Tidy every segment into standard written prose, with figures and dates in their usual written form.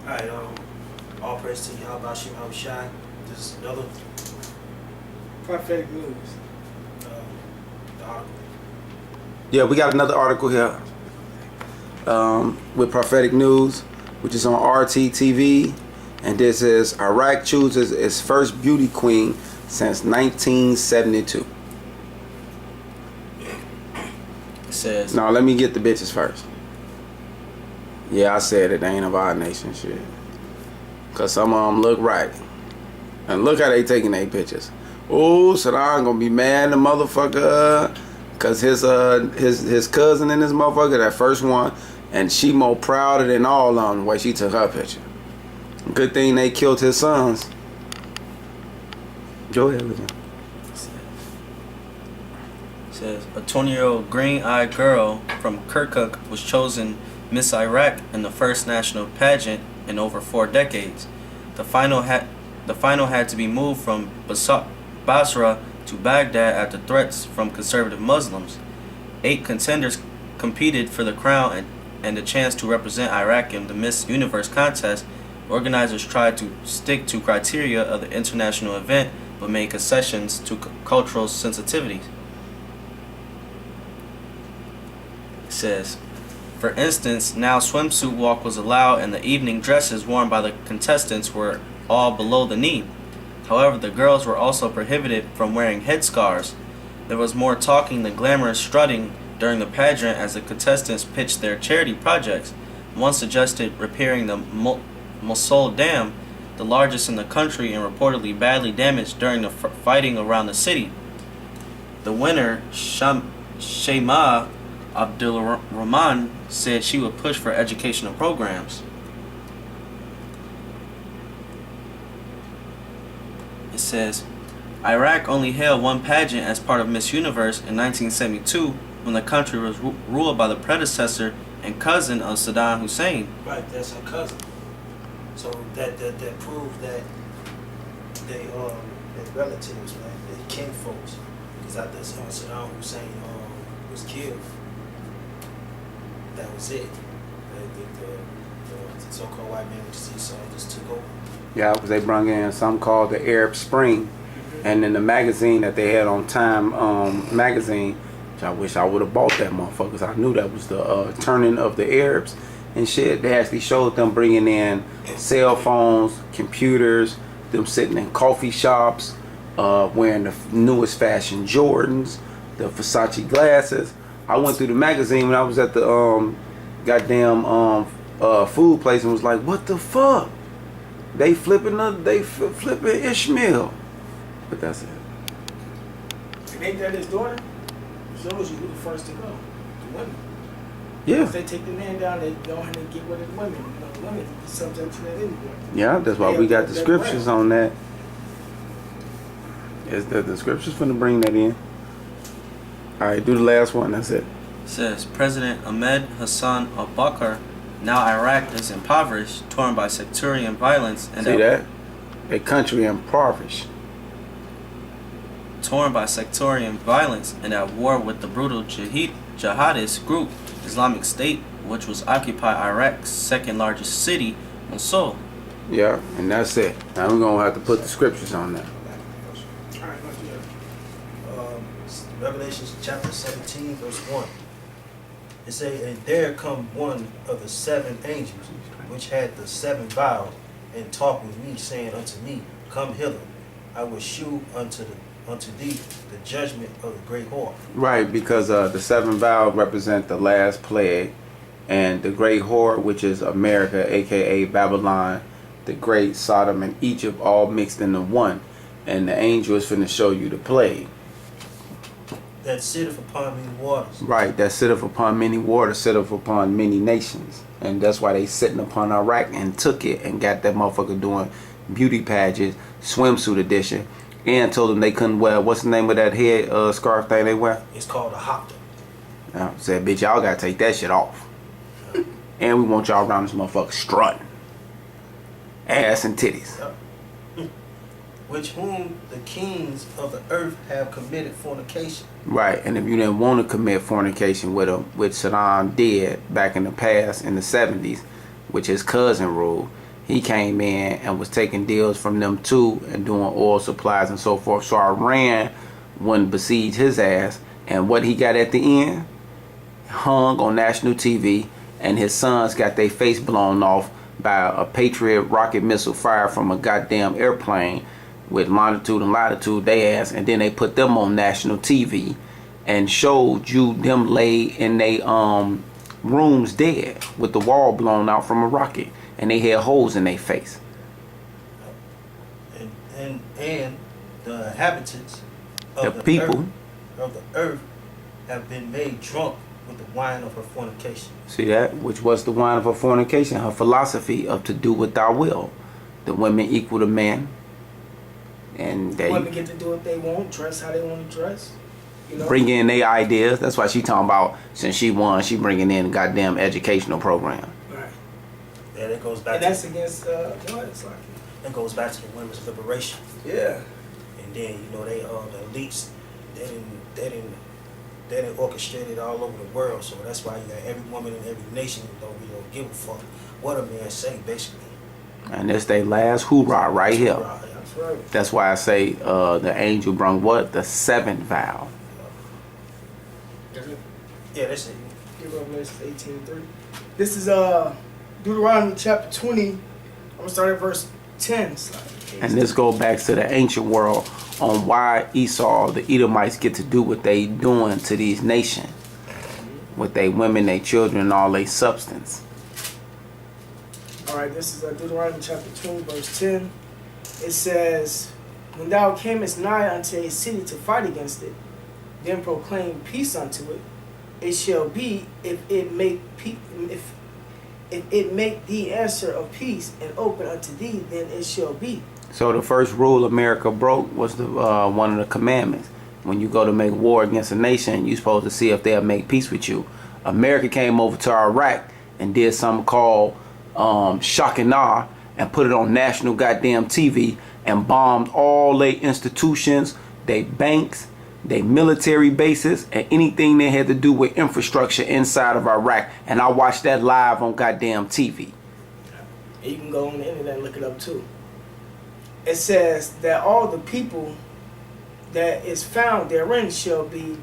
Alright, all praise to Yahweh Shim Shai. This is another Prophetic News. The article. Yeah, we got another article here with Prophetic News, which is on RT TV, and this is Iraq chooses its first beauty queen since 1972. It says, Now let me get the bitches first. Yeah, I said it ain't of our nation shit. Cause some of them look right. And look how they taking their pictures. Oh, Saddam gonna be mad the motherfucker. Cause his cousin and this motherfucker, that first one, and she more prouder than all of them the way she took her picture. Good thing they killed his sons. Go ahead with him. says a 20-year-old green-eyed girl from Kirkuk was chosen Miss Iraq in the first national pageant in over 4 decades. The final had to be moved from Basra to Baghdad after threats from conservative Muslims. 8 contenders competed for the crown and the chance to represent Iraq in the Miss Universe contest. Organizers tried to stick to criteria of the international event but made concessions to cultural sensitivities. It says, for instance, now swimsuit walk was allowed and the evening dresses worn by the contestants were all below the knee. However, the girls were also prohibited from wearing headscarves. There was more talking than glamorous strutting during the pageant as the contestants pitched their charity projects. One suggested repairing the Mosul Dam, the largest in the country and reportedly badly damaged during the fighting around the city. The winner, Shema Abdulrahman, said she would push for educational programs. It says, Iraq only held one pageant as part of Miss Universe in 1972 when the country was ruled by the predecessor and cousin of Saddam Hussein. Right, that's her cousin. So that proved that they relatives, man, they kinfolks. Because after Saddam Hussein was killed, that was it. The so-called white man, which is Esau, just took over. Yeah, because they brought in something called the Arab Spring. And in the magazine that they had on Time magazine, which I wish I would have bought that motherfucker, because I knew that was the turning of the Arabs and shit. They actually showed them bringing in cell phones, computers, them sitting in coffee shops, wearing the newest fashion Jordans, the Versace glasses. I went through the magazine when I was at the goddamn food place and was like, what the fuck? They flipping Ishmael. But that's it. And ain't that his daughter? Shows you who the first to go. The women. Yeah. If they take the man down, they go ahead and get rid of the women. You know, the women are subject to that anyway. Yeah, that's why we got the that scriptures brand. on that. Is that the scriptures finna bring that in? Alright, do the last one, that's it. It says President Ahmed Hassan al-Bakr, now Iraq is impoverished, torn by sectarian violence and See that? A country impoverished. torn by sectarian violence and at war with the brutal jihadist group Islamic State, which was occupy Iraq's second largest city, Mosul. Yeah, and that's it. Now we're gonna have to put the scriptures on that. All right, let's do that. Revelation chapter 17, verse 1. It says, and there come one of the 7 angels, which had the 7 vials, and talked with me, saying unto me, come hither, I will shew unto thee the judgment of the great whore. Right, because the 7 vials represent the last plague, and the great whore, which is America, aka Babylon, the great Sodom and Egypt, all mixed into one. And the angel is finna show you the plague. That sitteth upon many waters. Right, that sitteth upon many waters, sitteth upon many nations. And that's why they sitting upon Iraq and took it and got that motherfucker doing beauty pageants, swimsuit edition, and told them they couldn't wear, what's the name of that head scarf thing they wear? It's called a hopter. Said, bitch, y'all gotta take that shit off. And we want y'all around this motherfucker strutting. Ass and titties. Yep. Which whom the kings of the earth have committed fornication. Right, and if you didn't want to commit fornication with him, which Saddam did back in the past in the 70s, which his cousin ruled, he came in and was taking deals from them too and doing oil supplies and so forth. So Iran wouldn't besiege his ass, and what he got at the end, hung on national TV, and his sons got their face blown off by a Patriot rocket missile fired from a goddamn airplane with longitude and latitude they ass, and then they put them on national TV and showed you them lay in they rooms dead with the wall blown out from a rocket, and they had holes in their face. And the inhabitants of The people of the earth have been made drunk with the wine of her fornication. see that, which was the wine of her fornication, her philosophy of to do what thou will. The women equal to men, and they Women get to do what they want, dress how they want to dress. You know? bring in their ideas. That's why she talking about, since she won, she bringing in a goddamn educational program. Right. And it goes back And that's against what? It's like, that goes back to the women's liberation. yeah. And then they the elites they didn't orchestrate it all over the world. So that's why you got every woman in every nation don't give a fuck what a man say basically. And this they last hoorah right here. That's right. That's why I say the angel brung what? The seventh vow. Yeah, that's it. Give Revelation 18:3. This is Deuteronomy chapter 20. I'm gonna start at verse 10. It's like, And this goes back to the ancient world on why Esau, the Edomites, get to do what they doing to these nations. With their women, their children, and all their substance. all right, this is Deuteronomy chapter 20, verse 10. It says, "When thou camest nigh unto a city to fight against it, then proclaim peace unto it. It shall be, if it make thee answer of peace and open unto thee, then it shall be." So the first rule America broke was the one of the commandments. When you go to make war against a nation, you're supposed to see if they'll make peace with you. America came over to Iraq and did something called shock and awe, and put it on national goddamn TV and bombed all their institutions, their banks, their military bases, and anything they had to do with infrastructure inside of Iraq. And I watched that live on goddamn TV. And you can go on the internet and look it up too. It says that all the people that is found therein shall be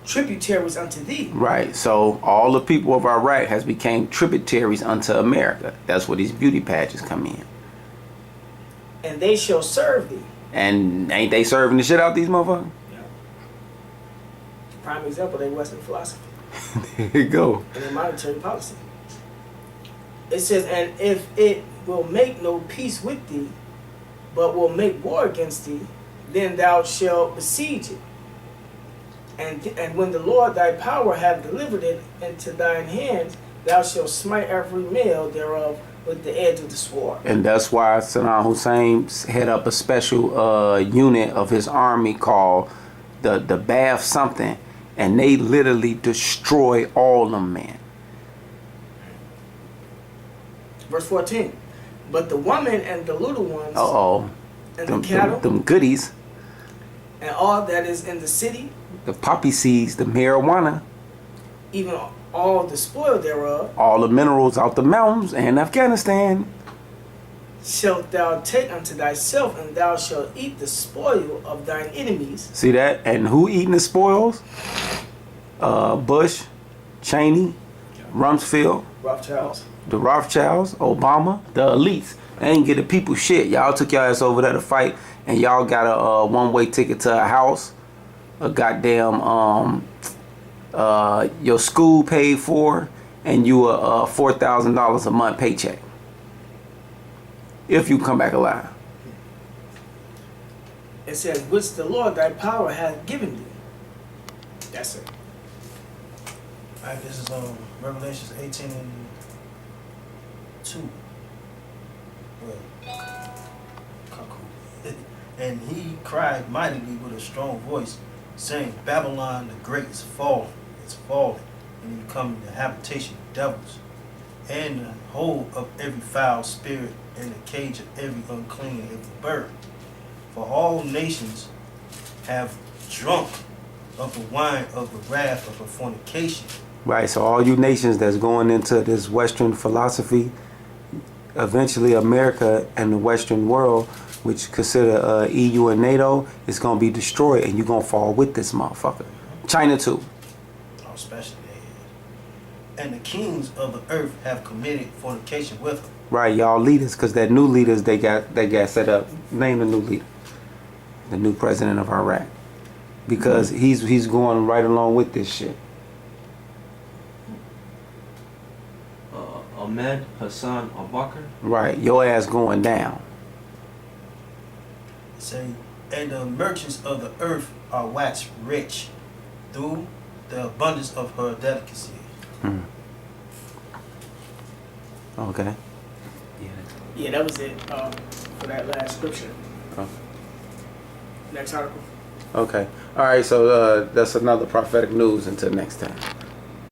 tributaries unto thee. Right, so all the people of Iraq has became tributaries unto America. That's where these beauty pageants come in. And they shall serve thee. And ain't they serving the shit out these motherfuckers? Prime example, they Western philosophy There you go. and their monetary policy. It says, "And if it will make no peace with thee, but will make war against thee, then thou shalt besiege it. And when the Lord thy power have delivered it into thine hands, thou shalt smite every male thereof with the edge of the sword." And that's why Saddam Hussein had up a special unit of his army called the Bath something, and they literally destroy all them men. Verse 14. "But the woman and the little ones and the cattle them goodies, and all that is in the city, the poppy seeds, the marijuana, even all the spoil thereof, all the minerals out the mountains and Afghanistan, shalt thou take unto thyself, and thou shalt eat the spoil of thine enemies." see that? And who eating the spoils? Bush, Cheney, Rumsfeld, Rothschilds. the Rothschilds, Obama, the elites. They ain't get the people shit. Y'all took your ass over there to fight, and y'all got a one-way ticket to a house, a goddamn your school paid for, and you a $4,000 a month paycheck. If you come back alive. It says, "Which the Lord thy power hath given thee." That's it. Alright, this is Revelations 18:2. Well, and he cried mightily with a strong voice, saying, "Babylon the great is fallen, and is become the habitation of devils, and the hold of every foul spirit, and the cage of every unclean and every bird. For all nations have drunk of the wine of the wrath of her fornication." Right, so all you nations that's going into this Western philosophy, eventually America and the Western world, which consider EU and NATO, is gonna be destroyed, and you're gonna fall with this motherfucker. China too. Oh, especially they. And the kings of the earth have committed fornication with her. Right, y'all leaders, because that new leaders they got set up. Name the new leader, the new president of Iraq, because he's going right along with this shit. Ahmed Hassan Abakar. Right, your ass going down. Say, and the merchants of the earth are waxed rich through the abundance of her delicacy. Okay. Yeah, that was it for that last scripture. Oh. Next article. Okay. All right. So that's another prophetic news. Until next time.